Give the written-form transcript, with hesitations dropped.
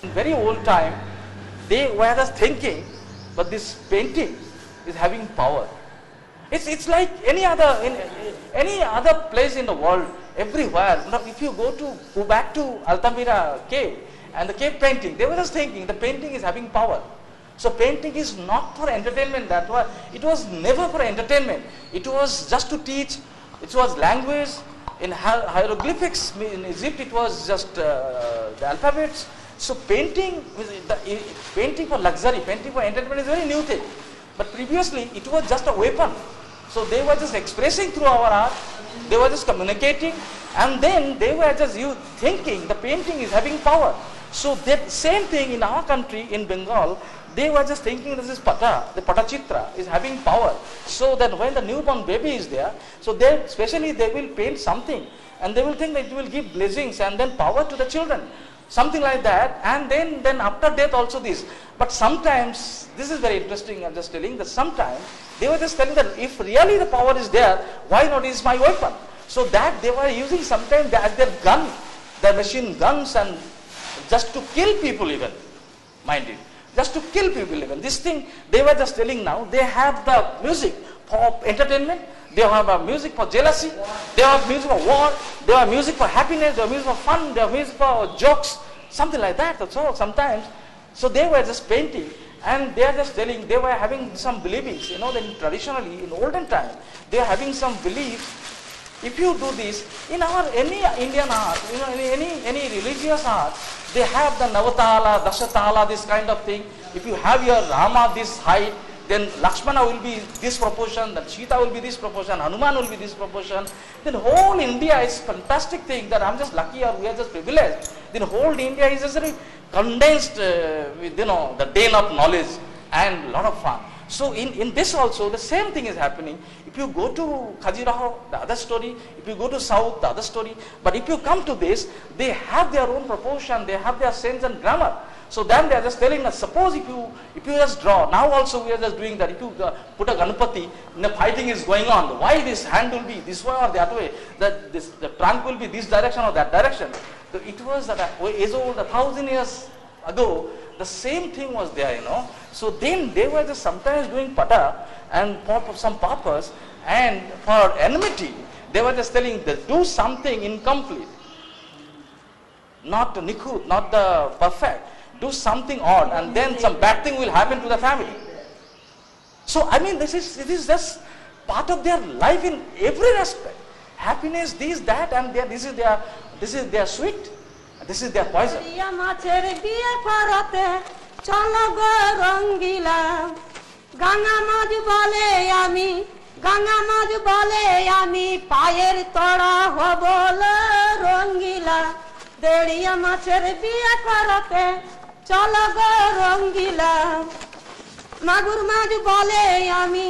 In very old time, they were just thinking, but this painting is having power. It's like any other place in the world, everywhere. Now, if you go back to Altamira cave and the cave painting, they were just thinking the painting is having power. So painting is not for entertainment. It was never for entertainment. It was just to teach. It was language. In hieroglyphics in Egypt, it was just the alphabets. So painting for luxury, painting for entertainment is a very new thing. But previously, it was just a weapon. So they were just expressing through our art. They were just communicating, and then they were just thinking the painting is having power. So that same thing in our country, in Bengal, they were just thinking this is the paṭuẏā is having power. So that when the newborn baby is there, so they will paint something, and they will think that it will give blessings and then power to the children. Something like that, and then after death also this. But sometimes, this is very interesting, I'm just telling that sometimes they were just telling that if really the power is there, why not is my weapon? So that they were using sometimes as their gun, their machine guns, and just to kill people even, mind it. Just to kill people even. This thing, they were just telling now, they have the music for entertainment, they have music for jealousy, they have music for war, they have music for happiness, they have music for fun, they have music for jokes, something like that. That's all sometimes. So they were just painting, and they are just telling, they were having some beliefs, then traditionally in olden time, they are having some beliefs. If you do this, in any Indian art, any religious art, they have the Navatala, Dashatala, this kind of thing. If you have your Rama this height, then Lakshmana will be this proportion, then Sita will be this proportion, Hanuman will be this proportion. Then whole India is fantastic thing that I'm just lucky or we are just privileged. Then whole India is just very condensed with the den of knowledge and lot of fun. So in this also the same thing is happening. If you go to Khajuraho, the other story. If you go to South, the other story. But if you come to this, they have their own proportion, they have their sense and grammar. So then they are just telling us, suppose if you just draw, now also we are just doing that, if you put a Ganapati, the fighting is going on, why this hand will be this way or that way, the trunk will be this direction or that direction. So it was that as old 1,000 years ago, the same thing was there, So then they were just sometimes doing paṭuẏā and for some purpose, and for enmity, they were just telling that do something incomplete, not the nikhut, not the perfect. Do something odd, and then some bad thing will happen to the family. So I mean, it is just part of their life in every respect. Happiness, this, that, and this is their sweet, this is their poison. দেড়িয়া মাছের বিয়ে করাতে চলো গো রঙ্গিলা মাগুর মাছ বলে আমি